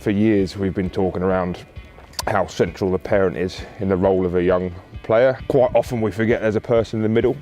For years we've been talking around how central the parent is in the role of a young player. Quite often we forget there's a person in the middle.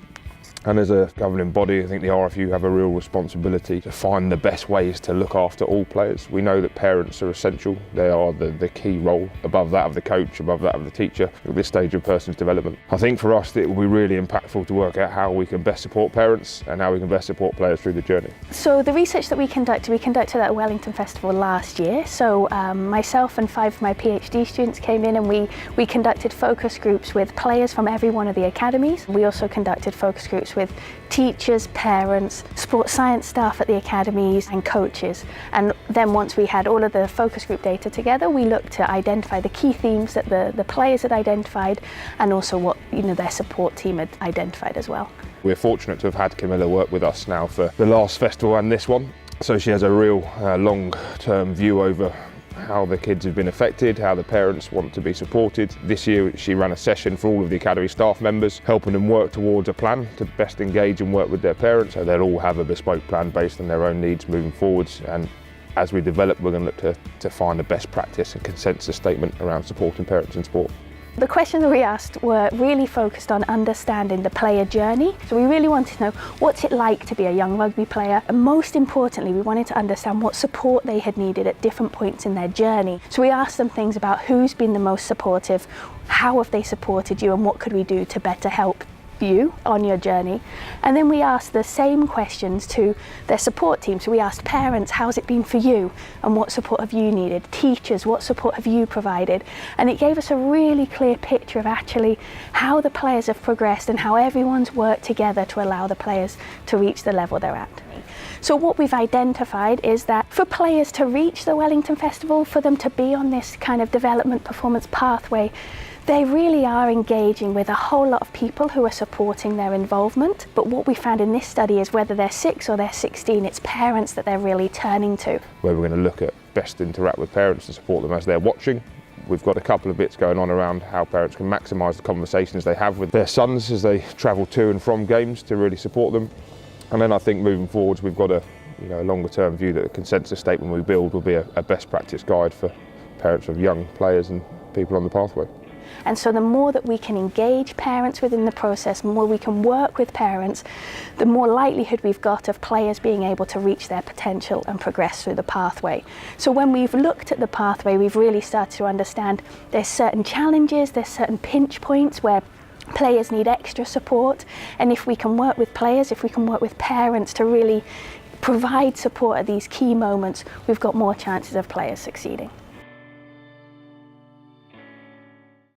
And as a governing body, I think the RFU have a real responsibility to find the best ways to look after all players. We know that parents are essential. They are the key role, above that of the coach, above that of the teacher, at this stage of a person's development. I think for us it will be really impactful to work out how we can best support parents and how we can best support players through the journey. So the research that we conducted at Wellington Festival last year. So myself and 5 of my PhD students came in and we conducted focus groups with players from every one of the academies. We also conducted focus groups with teachers, parents, sports science staff at the academies and coaches. And then once we had all of the focus group data together, we looked to identify the key themes that the players had identified and also what their support team had identified as well. We're fortunate to have had Camilla work with us now for the last festival and this one. So she has a real long-term view over how the kids have been affected, how the parents want to be supported. This year she ran a session for all of the academy staff members, helping them work towards a plan to best engage and work with their parents. So they'll all have a bespoke plan based on their own needs moving forwards. And as we develop, we're going to look to find a best practice and consensus statement around supporting parents in sport. The questions that we asked were really focused on understanding the player journey. So we really wanted to know what's it like to be a young rugby player, and most importantly we wanted to understand what support they had needed at different points in their journey. So we asked them things about who's been the most supportive, how have they supported you, and what could we do to better help you on your journey. And then we asked the same questions to their support team. So we asked parents, how's it been for you and what support have you needed? Teachers, what support have you provided? And it gave us a really clear picture of actually how the players have progressed and how everyone's worked together to allow the players to reach the level they're at. So what we've identified is that for players to reach the Wellington Festival, for them to be on this kind of development performance pathway, they really are engaging with a whole lot of people who are supporting their involvement. But what we found in this study is whether they're 6 or they're 16, it's parents that they're really turning to. Where we're going to look at best interact with parents and support them as they're watching. We've got a couple of bits going on around how parents can maximise the conversations they have with their sons as they travel to and from games to really support them. And then I think moving forwards we've got a longer term view that the consensus statement we build will be a best practice guide for parents of young players and people on the pathway. And so the more that we can engage parents within the process, the more we can work with parents, the more likelihood we've got of players being able to reach their potential and progress through the pathway. So when we've looked at the pathway, we've really started to understand there's certain challenges, there's certain pinch points where players need extra support. And if we can work with players, if we can work with parents to really provide support at these key moments, we've got more chances of players succeeding.